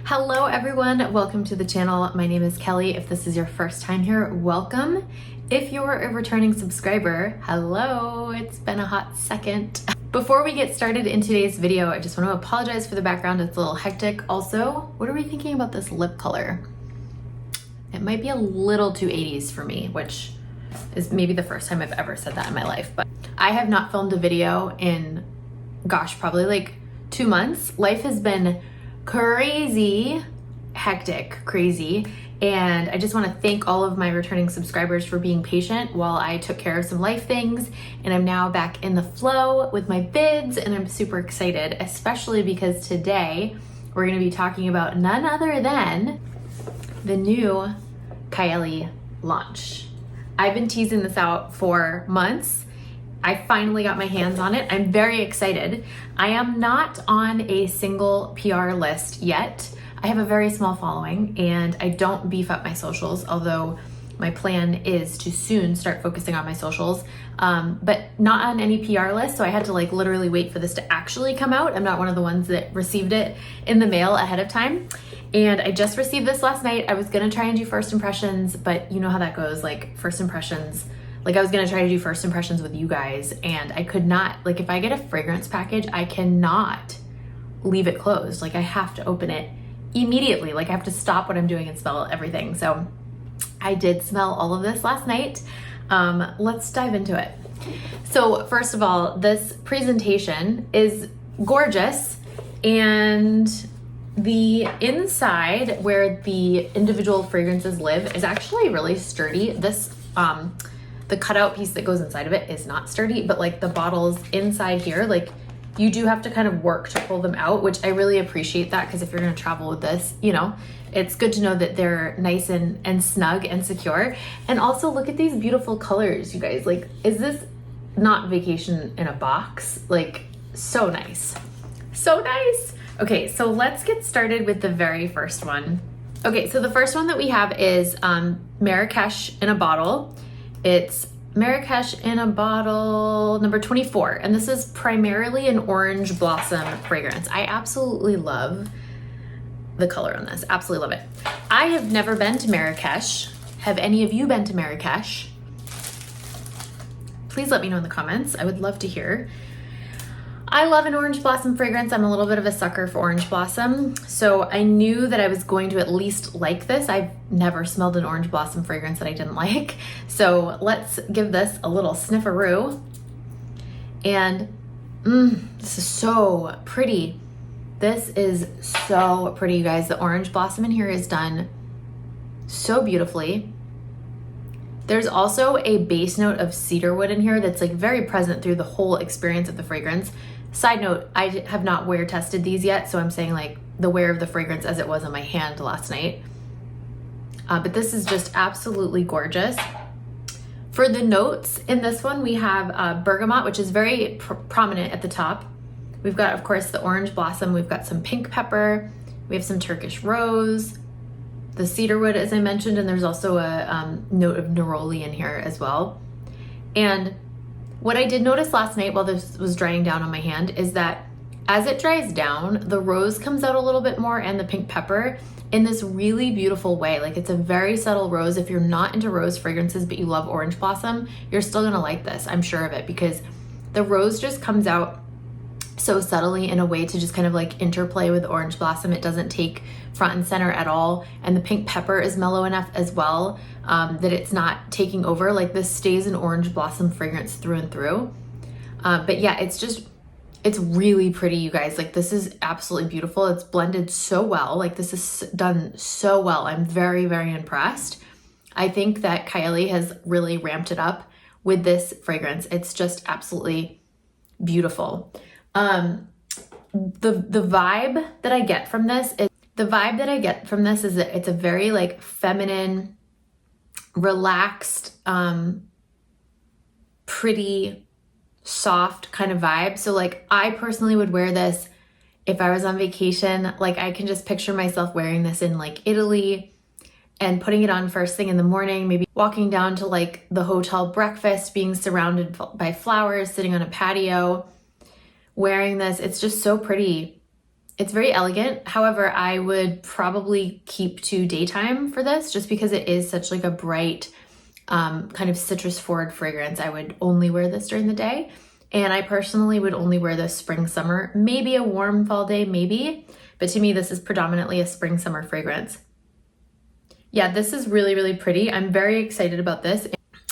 Hello everyone, welcome to the channel. My name is Kelly. If this is your first time here, welcome. If you're a returning subscriber, hello, it's been a hot second. Before we get started in today's video, I just want to apologize for the background. It's a little hectic. Also, what are we thinking about this lip color? It might be a little too 80s for me, which is maybe the first time I've ever said that in my life, but I have not filmed a video in, gosh, probably like 2 months. Life has been crazy, hectic, crazy. And I just want to thank all of my returning subscribers for being patient while I took care of some life things. And I'm now back in the flow with my vids and I'm super excited, especially because today we're going to be talking about none other than the new Kayali launch. I've been teasing this out for months. I finally got my hands on it. I'm very excited. I am not on a single PR list yet. I have a very small following and I don't beef up my socials, although my plan is to soon start focusing on my socials, but not on any PR list. So I had to like literally wait for this to actually come out. I'm not one of the ones that received it in the mail ahead of time. And I just received this last night. I was gonna try and do first impressions, but you know how that goes, like first impressions. Like I was gonna try to do first impressions with you guys and I could not, like if I get a fragrance package, I cannot leave it closed. Like I have to open it immediately. Like I have to stop what I'm doing and smell everything. So I did smell all of this last night. Let's dive into it. So first of all, this presentation is gorgeous and the inside where the individual fragrances live is actually really sturdy. This, the cutout piece that goes inside of it is not sturdy, but like the bottles inside here, like you do have to kind of work to pull them out, which I really appreciate that because if you're gonna travel with this, you know, it's good to know that they're nice and snug and secure. And also look at these beautiful colors, you guys. Like, is this not vacation in a box? Like, so nice. So nice. Okay, so let's get started with the very first one. Okay, so the first one that we have is Marrakesh in a bottle. It's Marrakesh in a bottle number 24, and this is primarily an orange blossom fragrance. I absolutely love the color on this, absolutely love it. I have never been to Marrakesh. Have any of you been to Marrakesh? Please let me know in the comments. I would love to hear. I love an orange blossom fragrance. I'm a little bit of a sucker for orange blossom. So I knew that I was going to at least like this. I've never smelled an orange blossom fragrance that I didn't like. So let's give this a little snifferoo. And this is so pretty. This is so pretty, you guys. The orange blossom in here is done so beautifully. There's also a base note of cedarwood in here that's like very present through the whole experience of the fragrance. Side note, I have not wear tested these yet, so I'm saying like the wear of the fragrance as it was on my hand last night. But this is just absolutely gorgeous. For the notes in this one, we have bergamot, which is very prominent at the top. We've got, of course, the orange blossom. We've got some pink pepper. We have some Turkish rose, the cedarwood, as I mentioned, and there's also a note of neroli in here as well. And what I did notice last night while this was drying down on my hand is that as it dries down, the rose comes out a little bit more and the pink pepper in this really beautiful way. Like it's a very subtle rose. If you're not into rose fragrances, but you love orange blossom, you're still gonna like this, I'm sure of it, because the rose just comes out so subtly in a way to just kind of like interplay with orange blossom. It doesn't take front and center at all. And the pink pepper is mellow enough as well that it's not taking over. Like this stays an orange blossom fragrance through and through. But yeah, it's really pretty, you guys. Like this is absolutely beautiful. It's blended so well. Like this is done so well. I'm very, very impressed. I think that Kayali has really ramped it up with this fragrance. It's just absolutely beautiful. The vibe that I get from this is that it's a very like feminine, relaxed, pretty, soft kind of vibe. So like I personally would wear this if I was on vacation. Like I can just picture myself wearing this in like Italy and putting it on first thing in the morning, maybe walking down to like the hotel breakfast, being surrounded by flowers, sitting on a patio, wearing this. It's just so pretty. It's very elegant. However, I would probably keep to daytime for this just because it is such like a bright, kind of citrus forward fragrance. I would only wear this during the day. And I personally would only wear this spring, summer, maybe a warm fall day, maybe. But to me, this is predominantly a spring, summer fragrance. Yeah, this is really, really pretty. I'm very excited about this.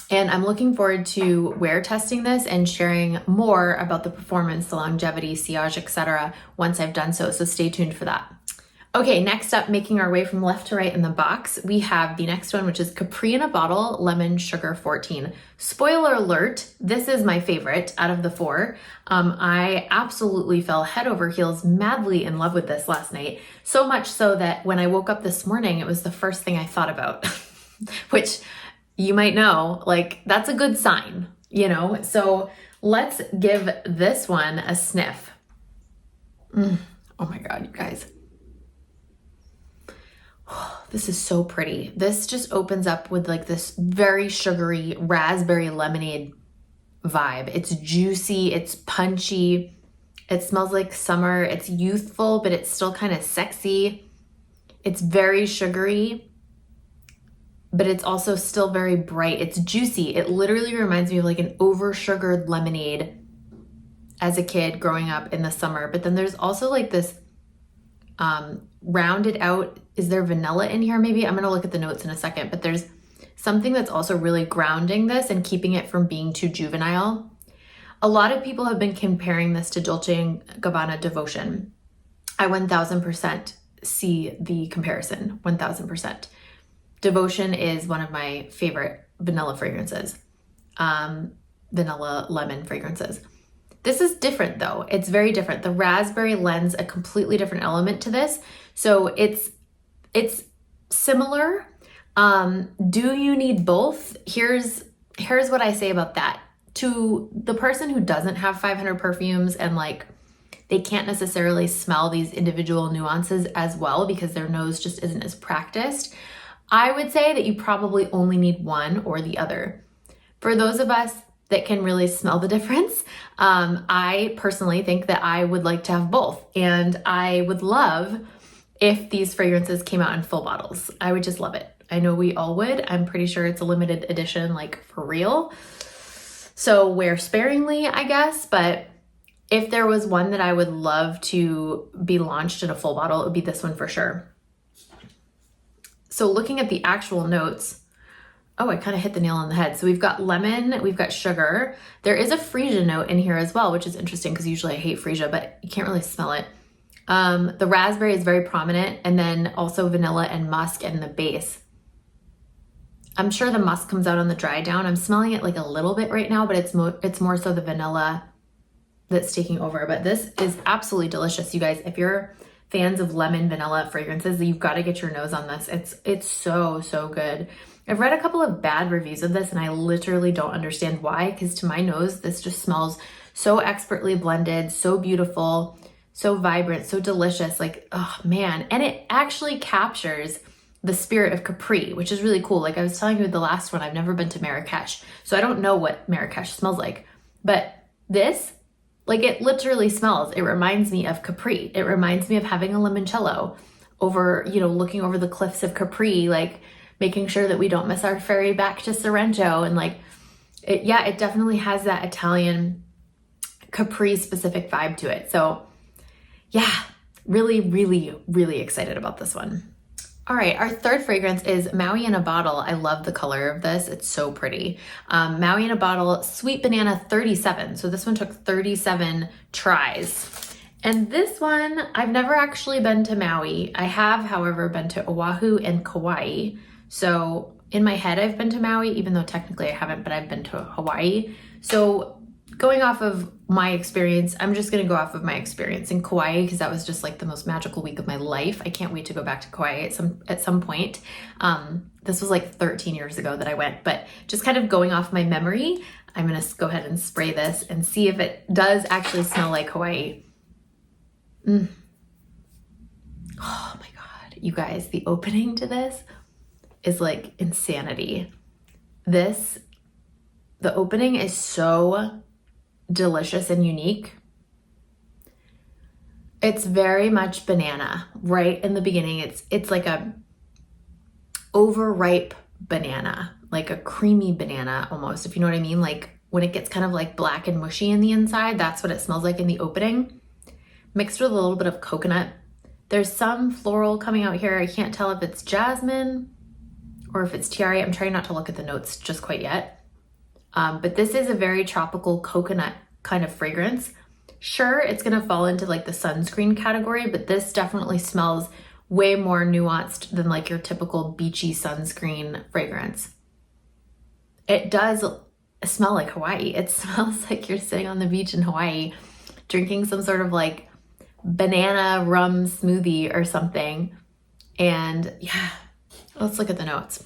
And I'm looking forward to wear testing this and sharing more about the performance, the longevity, sillage, etc. once I've done so. So stay tuned for that. Okay, next up, making our way from left to right in the box, we have the next one, which is Capri in a Bottle Lemon Sugar 14. Spoiler alert, this is my favorite out of the four. I absolutely fell head over heels madly in love with this last night. So much so that when I woke up this morning, it was the first thing I thought about, which you might know, like that's a good sign, you know? So let's give this one a sniff. Oh my God, you guys. This is so pretty. This just opens up with like this very sugary raspberry lemonade vibe. It's juicy, it's punchy, it smells like summer, it's youthful, but it's still kind of sexy. It's very sugary, but it's also still very bright. It's juicy. It literally reminds me of like an over-sugared lemonade as a kid growing up in the summer. But then there's also like this rounded out, is there vanilla in here maybe? I'm gonna look at the notes in a second, but there's something that's also really grounding this and keeping it from being too juvenile. A lot of people have been comparing this to Dolce & Gabbana Devotion. I 1000% see the comparison, 1000%. Devotion is one of my favorite vanilla fragrances, vanilla lemon fragrances. This is different though. It's very different. The raspberry lends a completely different element to this. So it's similar. Do you need both? Here's what I say about that. To the person who doesn't have 500 perfumes and like they can't necessarily smell these individual nuances as well because their nose just isn't as practiced, I would say that you probably only need one or the other. For those of us that can really smell the difference, I personally think that I would like to have both. And I would love if these fragrances came out in full bottles. I would just love it. I know we all would. I'm pretty sure it's a limited edition, like for real. So wear sparingly, I guess. But if there was one that I would love to be launched in a full bottle, it would be this one for sure. So looking at the actual notes, oh, I kind of hit the nail on the head. So we've got lemon, we've got sugar. There is a freesia note in here as well, which is interesting because usually I hate freesia, but you can't really smell it. The raspberry is very prominent, and then also vanilla and musk in the base. I'm sure the musk comes out on the dry down. I'm smelling it like a little bit right now, but it's more so the vanilla that's taking over. But this is absolutely delicious, you guys. If you're fans of lemon vanilla fragrances, you've got to get your nose on this. It's so good. I've read a couple of bad reviews of this and I literally don't understand why, because to my nose, this just smells so expertly blended, so beautiful, so vibrant, so delicious. Like, oh man. And it actually captures the spirit of Capri, which is really cool. Like I was telling you with the last one, I've never been to Marrakesh, so I don't know what Marrakesh smells like. But this, like it literally smells, it reminds me of Capri. It reminds me of having a limoncello over, you know, looking over the cliffs of Capri, like making sure that we don't miss our ferry back to Sorrento. And like, it definitely has that Italian Capri specific vibe to it. So yeah, really excited about this one. All right, our third fragrance is Maui in a Bottle. I love the color of this. It's so pretty. Maui in a Bottle, Sweet Banana 37. So this one took 37 tries. And this one, I've never actually been to Maui. I have, however, been to Oahu and Kauai. So in my head, I've been to Maui, even though technically I haven't, but I've been to Hawaii. So going off of my experience, I'm just gonna go off of my experience in Kauai because that was just like the most magical week of my life. I can't wait to go back to Kauai at some point. This was like 13 years ago that I went, but just kind of going off my memory, I'm gonna go ahead and spray this and see if it does actually smell like Hawaii. Oh my God, you guys, the opening to this is like insanity. The opening is so delicious and unique. It's very much banana right in the beginning. It's like a overripe banana, like a creamy banana almost, if you know what I mean. Like when it gets kind of like black and mushy in the inside, that's what it smells like in the opening, mixed with a little bit of coconut. There's some floral coming out here. I can't tell if it's jasmine or if it's tiare. I'm trying not to look at the notes just quite yet. But this is a very tropical coconut kind of fragrance. Sure, it's gonna fall into like the sunscreen category, but this definitely smells way more nuanced than like your typical beachy sunscreen fragrance. It does smell like Hawaii. It smells like you're sitting on the beach in Hawaii, drinking some sort of like banana rum smoothie or something. And yeah, let's look at the notes.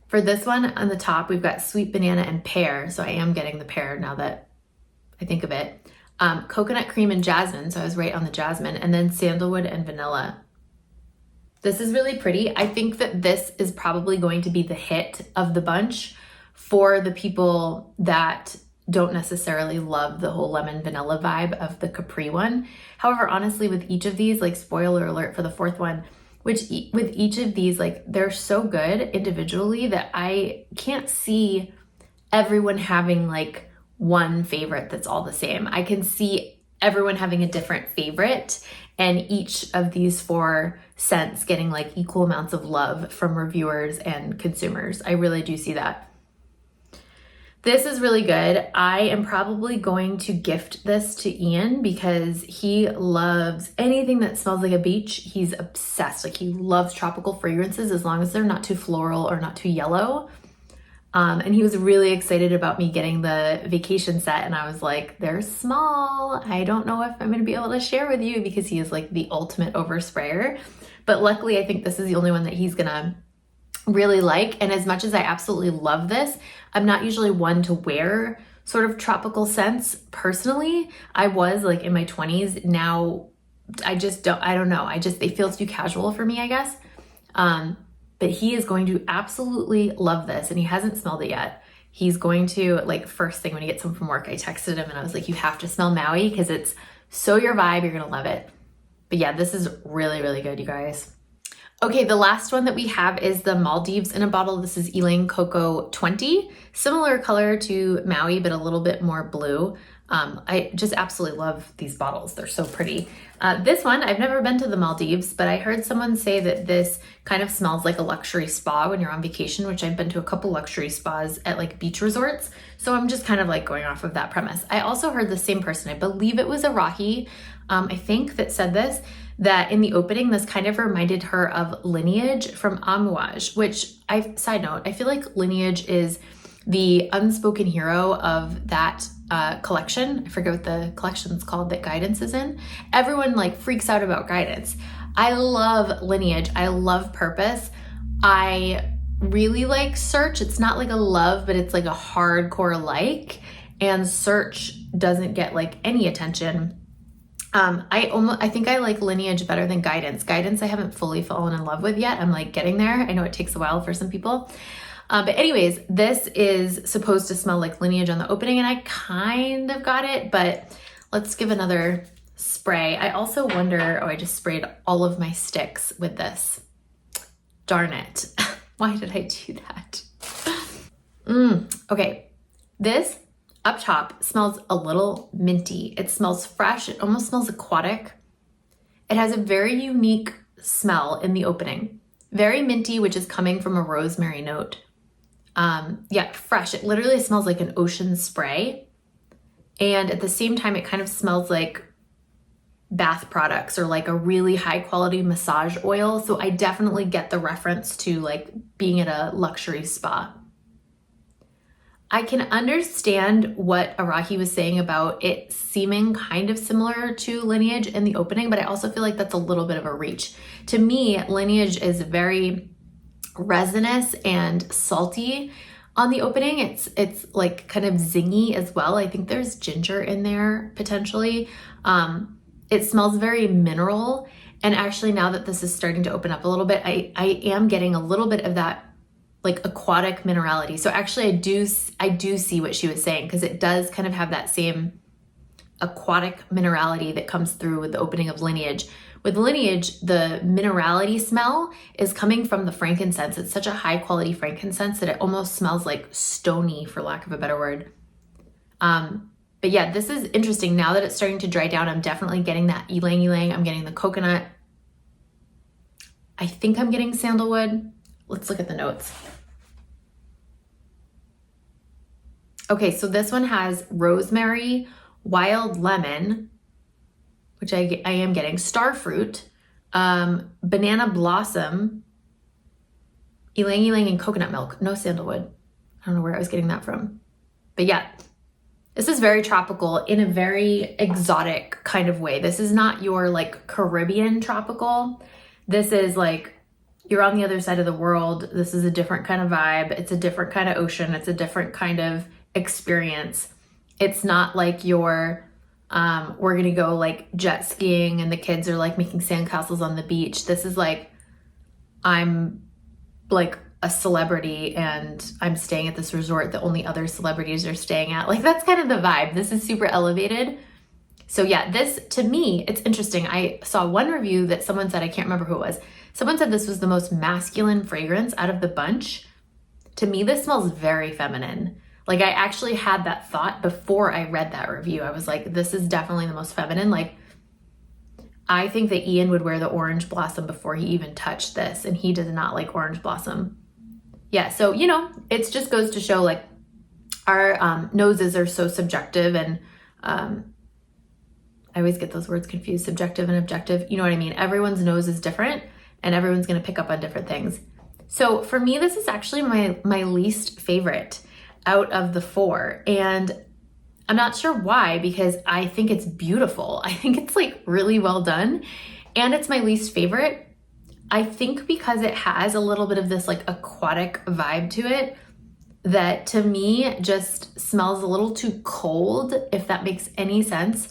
For this one on the top, we've got sweet banana and pear. So I am getting the pear now that I think of it. Coconut cream and jasmine. So I was right on the jasmine. And then sandalwood and vanilla. This is really pretty. I think that this is probably going to be the hit of the bunch for the people that don't necessarily love the whole lemon vanilla vibe of the Capri one. However, honestly, with each of these, like spoiler alert for the fourth one, with each of these, like they're so good individually that I can't see everyone having like one favorite that's all the same. I can see everyone having a different favorite and each of these 4 scents getting like equal amounts of love from reviewers and consumers. I really do see that. This is really good. I am probably going to gift this to Ian because he loves anything that smells like a beach. He's obsessed. Like he loves tropical fragrances as long as they're not too floral or not too yellow. And he was really excited about me getting the vacation set. And I was like, they're small. I don't know if I'm going to be able to share with you because he is like the ultimate oversprayer. But luckily, I think this is the only one that he's going to really like. And as much as I absolutely love this, I'm not usually one to wear sort of tropical scents personally. I was like in my 20s. Now I don't know. They feel too casual for me, I guess. But he is going to absolutely love this and he hasn't smelled it yet. He's going to, like, first thing when he gets home from work, I texted him and I was like, you have to smell Maui because it's so your vibe, you're gonna love it. But yeah, this is really, really good, you guys. Okay, the last one that we have is the Maldives in a bottle. This is YLANG Coco 20. Similar color to Maui, but a little bit more blue. I just absolutely love these bottles. They're so pretty. This one, I've never been to the Maldives, but I heard someone say that this kind of smells like a luxury spa when you're on vacation, which I've been to a couple luxury spas at like beach resorts. So I'm just kind of like going off of that premise. I also heard the same person, I believe it was Arahi, I think, that said this, that in the opening, this kind of reminded her of Lineage from Amouage, which side note, I feel like Lineage is the unspoken hero of that collection. I forget what the collection's called that Guidance is in. Everyone like freaks out about Guidance. I love Lineage. I love Purpose. I really like Search. It's not like a love, but it's like a hardcore like. And Search doesn't get like any attention. I think I like Lineage better than Guidance. Guidance I haven't fully fallen in love with yet. I'm like getting there. I know it takes a while for some people. But anyways, this is supposed to smell like Lineage on the opening and I kind of got it, but let's give another spray. I also wonder, I just sprayed all of my sticks with this. Darn it. Why did I do that? Okay, this up top smells a little minty. It smells fresh. It almost smells aquatic. It has a very unique smell in the opening. Very minty, which is coming from a rosemary note. Yeah, fresh. It literally smells like an ocean spray. And at the same time, it kind of smells like bath products or like a really high quality massage oil. So I definitely get the reference to like being at a luxury spa. I can understand what Arahi was saying about it seeming kind of similar to Lineage in the opening, but I also feel like that's a little bit of a reach. To me, Lineage is very resinous and salty on the opening. It's like kind of zingy as well. I think there's ginger in there potentially. It smells very mineral. And actually now that this is starting to open up a little bit, I am getting a little bit of that like aquatic minerality. So actually I do see what she was saying because it does kind of have that same aquatic minerality that comes through with the opening of Lineage. With Lineage, the minerality smell is coming from the frankincense. It's such a high quality frankincense that it almost smells like stony, for lack of a better word. But yeah, this is interesting. Now that it's starting to dry down, I'm definitely getting that ylang ylang. I'm getting the coconut. I think I'm getting sandalwood. Let's look at the notes. Okay, so this one has rosemary, wild lemon, which I am getting, starfruit, banana blossom, ylang ylang, and coconut milk. No sandalwood. I don't know where I was getting that from. But yeah, this is very tropical in a very exotic kind of way. This is not your like Caribbean tropical. This is like, you're on the other side of the world. This is a different kind of vibe. It's a different kind of ocean. It's a different kind of experience. It's not like your, we're gonna go like jet skiing and the kids are like making sandcastles on the beach. This is like, I'm like a celebrity and I'm staying at this resort that only other celebrities are staying at. Like, that's kind of the vibe. This is super elevated. So yeah, this, to me, it's interesting. I saw one review that someone said, I can't remember who it was. Someone said this was the most masculine fragrance out of the bunch. To me, this smells very feminine. Like, I actually had that thought before I read that review. I was like, this is definitely the most feminine. Like, I think that Ian would wear the orange blossom before he even touched this, and he does not like orange blossom. Yeah, so, you know, it just goes to show, like, our noses are so subjective, and I always get those words confused, subjective and objective. You know what I mean? Everyone's nose is different, and everyone's going to pick up on different things. So for me, this is actually my least favorite out of the four. And I'm not sure why, because I think it's beautiful. I think it's like really well done. And it's my least favorite. I think because it has a little bit of this like aquatic vibe to it that to me just smells a little too cold, if that makes any sense.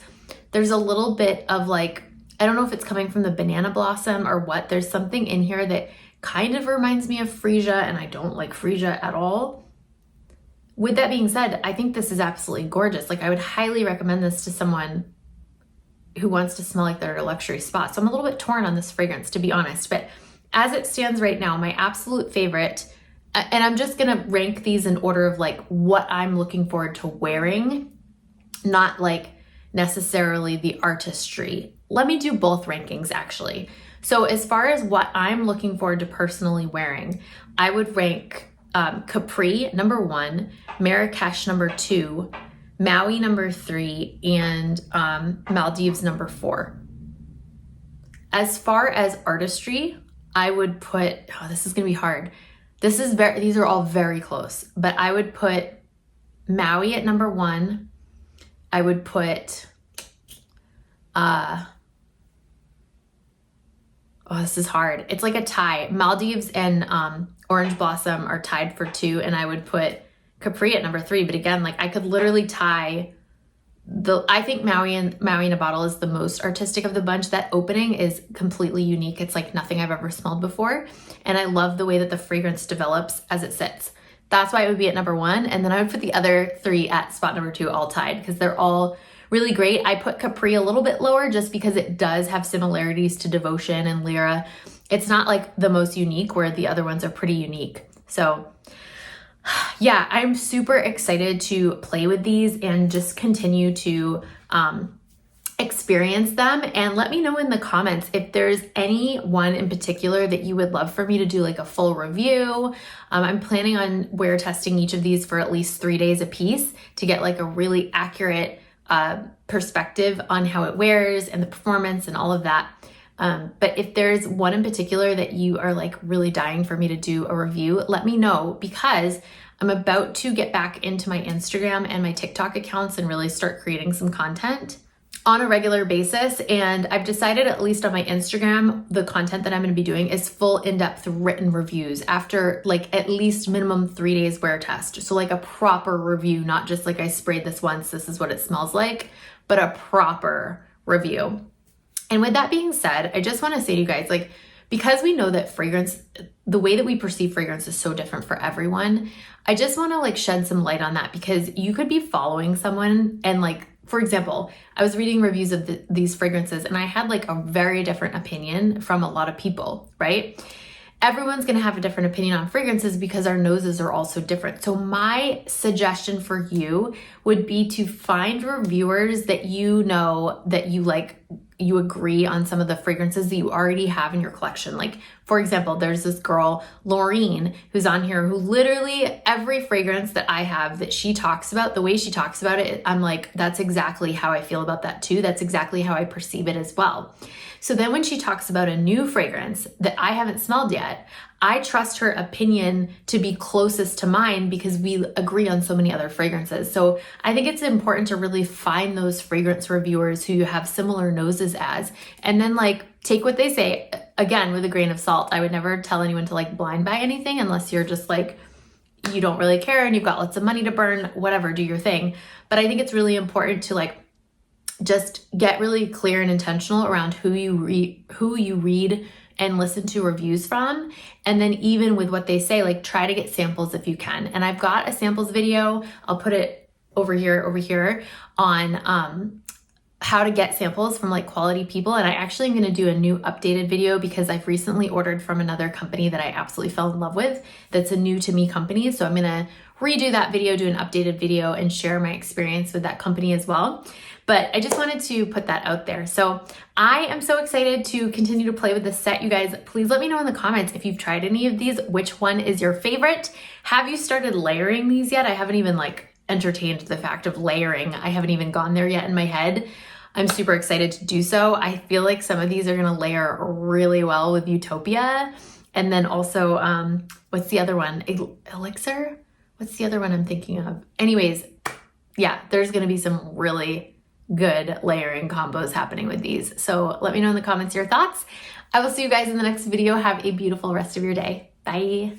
There's a little bit of like, I don't know if it's coming from the banana blossom or what. There's something in here that kind of reminds me of freesia, and I don't like freesia at all. With that being said, I think this is absolutely gorgeous. Like, I would highly recommend this to someone who wants to smell like they're at a luxury spa. So I'm a little bit torn on this fragrance, to be honest. But as it stands right now, my absolute favorite, and I'm just gonna rank these in order of like what I'm looking forward to wearing, not like necessarily the artistry. Let me do both rankings actually. So as far as what I'm looking forward to personally wearing, I would rank Capri number 1, Marrakesh number 2, Maui number 3, and Maldives number 4. As far as artistry, I would put, oh, this is gonna be hard. These are all very close, but I would put Maui at number 1. I would put, oh, this is hard. It's like a tie. Maldives and Orange Blossom are tied for 2, and I would put Capri at number 3. But again, like I could literally tie I think Maui in a Bottle is the most artistic of the bunch. That opening is completely unique. It's like nothing I've ever smelled before. And I love the way that the fragrance develops as it sits. That's why it would be at number 1. And then I would put the other 3 at spot number 2, all tied, because they're all really great. I put Capri a little bit lower just because it does have similarities to Devotion and Lyra. It's not like the most unique, where the other ones are pretty unique. So yeah, I'm super excited to play with these and just continue to experience them. And let me know in the comments if there's any one in particular that you would love for me to do like a full review. I'm planning on wear testing each of these for at least 3 days a piece to get like a really accurate perspective on how it wears and the performance and all of that. But if there's one in particular that you are like really dying for me to do a review, let me know, because I'm about to get back into my Instagram and my TikTok accounts and really start creating some content on a regular basis. And I've decided, at least on my Instagram, the content that I'm going to be doing is full in-depth written reviews after like at least minimum 3 days wear test. So like a proper review, not just like I sprayed this once, this is what it smells like, but a proper review. And with that being said, I just want to say to you guys, like, because we know that fragrance, the way that we perceive fragrance is so different for everyone, I just want to like shed some light on that, because you could be following someone and like for example, I was reading reviews of these fragrances and I had like a very different opinion from a lot of people, right? Everyone's gonna have a different opinion on fragrances because our noses are also different. So my suggestion for you would be to find reviewers that you know that you like, you agree on some of the fragrances that you already have in your collection. Like, for example, there's this girl, Laureen, who's on here, who literally every fragrance that I have that she talks about, the way she talks about it, I'm like, that's exactly how I feel about that too. That's exactly how I perceive it as well. So then when she talks about a new fragrance that I haven't smelled yet, I trust her opinion to be closest to mine because we agree on so many other fragrances. So I think it's important to really find those fragrance reviewers who you have similar noses as, and then like take what they say, again, with a grain of salt. I would never tell anyone to like blind buy anything unless you're just like, you don't really care and you've got lots of money to burn, whatever, do your thing. But I think it's really important to like just get really clear and intentional around who you read and listen to reviews from. And then even with what they say, like try to get samples if you can. And I've got a samples video, I'll put it over here on how to get samples from like quality people. And I actually am gonna do a new updated video because I've recently ordered from another company that I absolutely fell in love with. That's a new to me company. So I'm gonna redo that video, do an updated video and share my experience with that company as well. But I just wanted to put that out there. So I am so excited to continue to play with this set. You guys, please let me know in the comments if you've tried any of these, which one is your favorite? Have you started layering these yet? I haven't even like entertained the fact of layering. I haven't even gone there yet in my head. I'm super excited to do so. I feel like some of these are gonna layer really well with Utopia. And then also, what's the other one? Elixir? What's the other one I'm thinking of? Anyways, yeah, there's gonna be some really good layering combos happening with these. So let me know in the comments your thoughts. I will see you guys in the next video. Have a beautiful rest of your day. Bye.